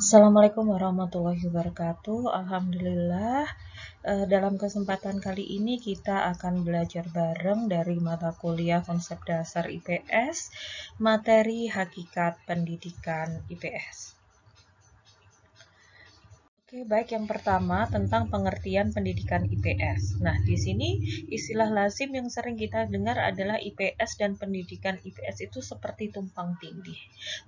Assalamualaikum warahmatullahi wabarakatuh. Alhamdulillah, dalam kesempatan kali ini kita akan belajar bareng dari mata kuliah konsep dasar IPS, materi hakikat pendidikan IPS. Oke, baik, yang pertama tentang pengertian pendidikan IPS. Nah, di sini istilah lazim yang sering kita dengar adalah IPS dan pendidikan IPS itu seperti tumpang tindih.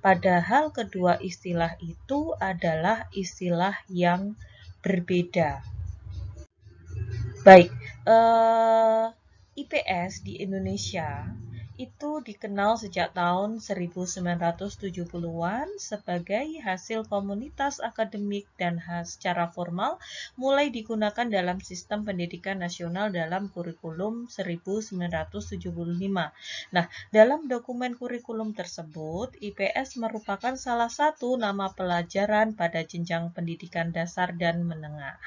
Padahal kedua istilah itu adalah istilah yang berbeda. Baik, IPS di Indonesia itu dikenal sejak tahun 1970-an sebagai hasil komunitas akademik dan secara formal mulai digunakan dalam sistem pendidikan nasional dalam kurikulum 1975. Nah, dalam dokumen kurikulum tersebut, IPS merupakan salah satu nama pelajaran pada jenjang pendidikan dasar dan menengah.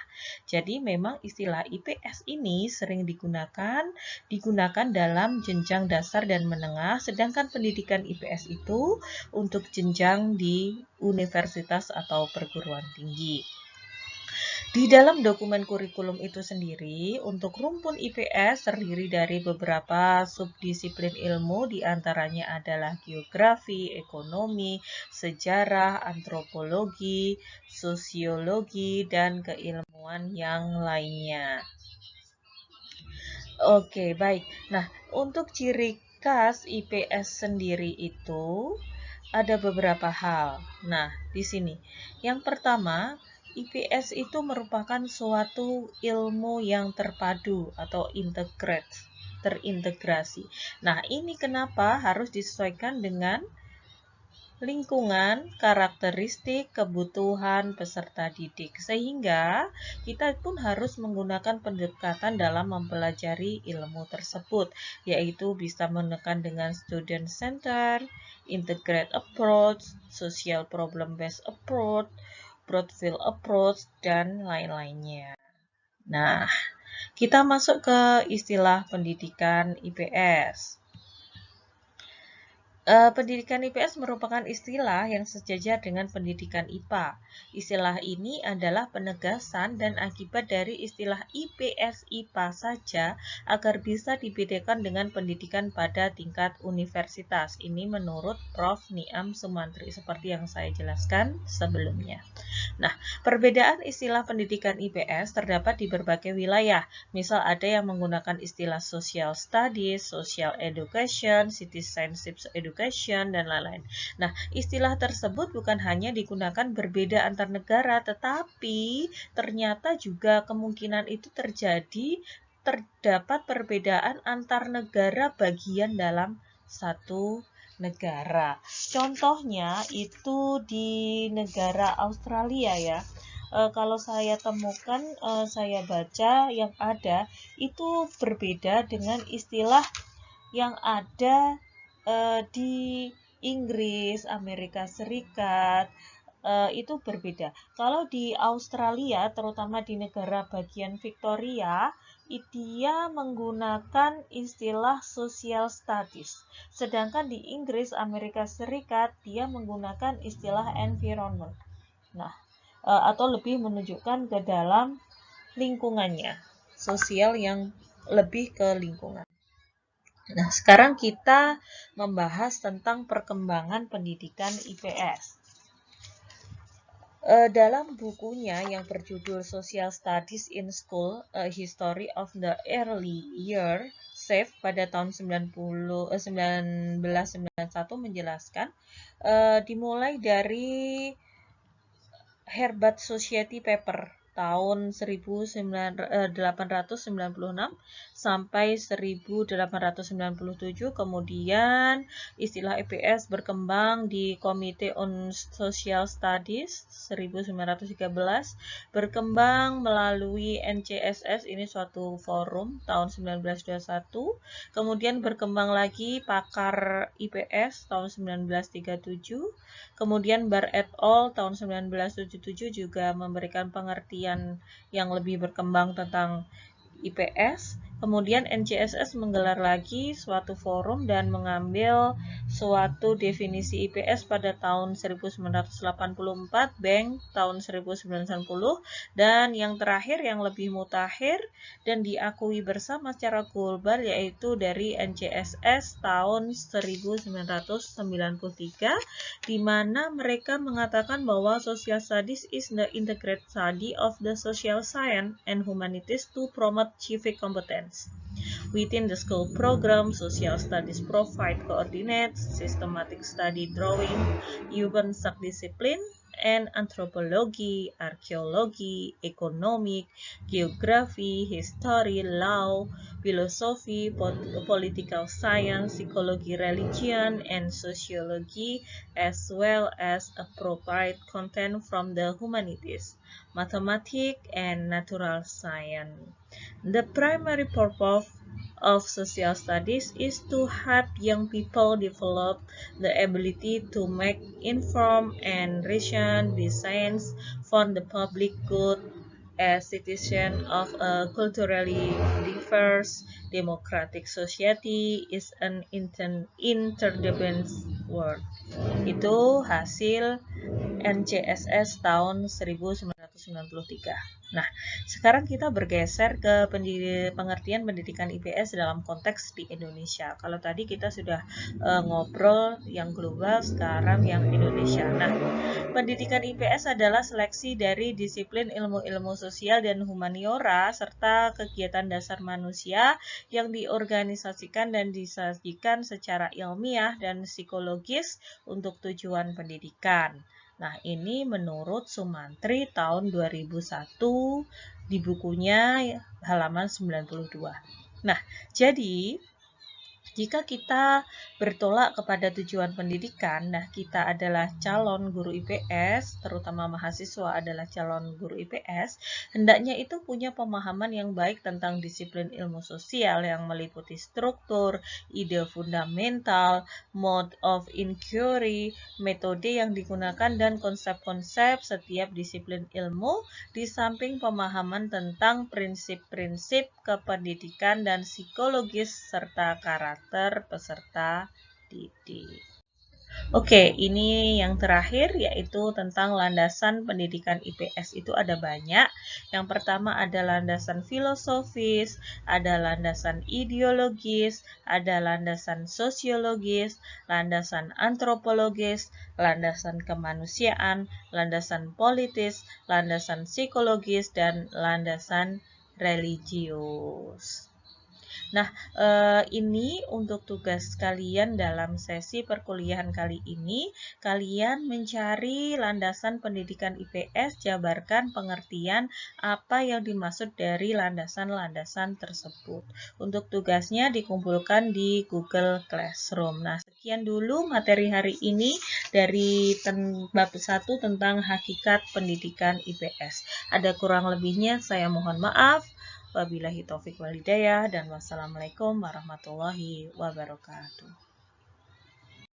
Jadi memang istilah IPS ini sering digunakan dalam jenjang dasar dan menengah, sedangkan pendidikan IPS itu untuk jenjang di universitas atau perguruan tinggi. Di dalam dokumen kurikulum itu sendiri, untuk rumpun IPS terdiri dari beberapa subdisiplin ilmu, diantaranya adalah geografi, ekonomi, sejarah, antropologi, sosiologi, dan keilmuan yang lainnya. Oke, baik. Nah, untuk ciri khas IPS sendiri itu ada beberapa hal. Nah, di sini. Yang pertama, IPS itu merupakan suatu ilmu yang terpadu atau terintegrasi. Nah, ini kenapa harus disesuaikan dengan lingkungan, karakteristik, kebutuhan peserta didik. Sehingga kita pun harus menggunakan pendekatan dalam mempelajari ilmu tersebut, yaitu bisa menekan dengan student center, integrate approach, social problem based approach, broad field approach, dan lain-lainnya. Nah, kita masuk ke istilah pendidikan IPS. Pendidikan IPS merupakan istilah yang sejajar dengan pendidikan IPA. Istilah ini adalah penegasan dan akibat dari istilah IPS IPA saja agar bisa dibedakan dengan pendidikan pada tingkat universitas. Ini menurut Prof. Niam Sumantri seperti yang saya jelaskan sebelumnya. Nah, perbedaan istilah pendidikan IPS terdapat di berbagai wilayah. Misal ada yang menggunakan istilah social studies, social education, citizenship education, dan lain-lain. Nah, istilah tersebut bukan hanya digunakan berbeda antar negara, tetapi ternyata juga kemungkinan itu terdapat perbedaan antar negara bagian dalam satu negara. Contohnya itu di negara Australia ya. Kalau saya temukan, saya baca yang ada itu berbeda dengan istilah yang ada di Inggris, Amerika Serikat, itu berbeda. Kalau di Australia, terutama di negara bagian Victoria, dia menggunakan istilah social studies. Sedangkan di Inggris, Amerika Serikat, dia menggunakan istilah environment. Nah, atau lebih menunjukkan ke dalam lingkungannya, sosial yang lebih ke lingkungan. Nah, sekarang kita membahas tentang perkembangan pendidikan IPS. Dalam bukunya yang berjudul Social Studies in School, A History of the Early Year, SAFE pada tahun 1991 menjelaskan, dimulai dari Herbert Society Paper tahun 1896 sampai 1897. Kemudian istilah IPS berkembang di Komite on Social Studies 1913, berkembang melalui NCSS, ini suatu forum tahun 1921, kemudian berkembang lagi Pakar IPS tahun 1937, kemudian Bar et al. Tahun 1977 juga memberikan pengertian yang lebih berkembang tentang IPS. Kemudian NCSS menggelar lagi suatu forum dan mengambil suatu definisi IPS pada tahun 1984, Bank tahun 1990, dan yang terakhir yang lebih mutakhir dan diakui bersama secara global yaitu dari NCSS tahun 1993, di mana mereka mengatakan bahwa social studies is the integrated study of the social science and humanities to promote civic competence. Within the school program, social studies provide coordinates, systematic study drawing, urban subdiscipline, and anthropology, archaeology, economic, geography, history, law, philosophy, political science, psychology, religion, and sociology, as well as appropriate content from the humanities, mathematics, and natural science. The primary purpose of social studies is to help young people develop the ability to make informed and rational decisions for the public good as citizens of a culturally diverse democratic society is an interdependent world. Itu hasil NCSS tahun 1993. Nah, sekarang kita bergeser ke pengertian pendidikan IPS dalam konteks di Indonesia. Kalau tadi kita sudah ngobrol yang global, sekarang yang Indonesia. Nah, pendidikan IPS adalah seleksi dari disiplin ilmu-ilmu sosial dan humaniora serta kegiatan dasar manusia yang diorganisasikan dan disajikan secara ilmiah dan psikologis untuk tujuan pendidikan. Nah, ini menurut Sumantri tahun 2001 di bukunya halaman 92. Nah, jadi jika kita bertolak kepada tujuan pendidikan, nah kita adalah calon guru IPS, terutama mahasiswa adalah calon guru IPS, hendaknya itu punya pemahaman yang baik tentang disiplin ilmu sosial yang meliputi struktur, ide fundamental, mode of inquiry, metode yang digunakan, dan konsep-konsep setiap disiplin ilmu, di samping pemahaman tentang prinsip-prinsip kependidikan dan psikologis serta karakter peserta didik. Oke, ini yang terakhir yaitu tentang landasan pendidikan IPS. Itu ada banyak. Yang pertama ada landasan filosofis, ada landasan ideologis, ada landasan sosiologis, landasan antropologis, landasan kemanusiaan, landasan politis, landasan psikologis, dan landasan religius. Nah, ini untuk tugas kalian dalam sesi perkuliahan kali ini. Kalian mencari landasan pendidikan IPS, jabarkan pengertian apa yang dimaksud dari landasan-landasan tersebut. Untuk tugasnya dikumpulkan di Google Classroom. Nah, sekian dulu materi hari ini dari bab 1 tentang hakikat pendidikan IPS. Ada kurang lebihnya, saya mohon maaf. Wabillahi taufik wal hidayah dan wassalamualaikum warahmatullahi wabarakatuh.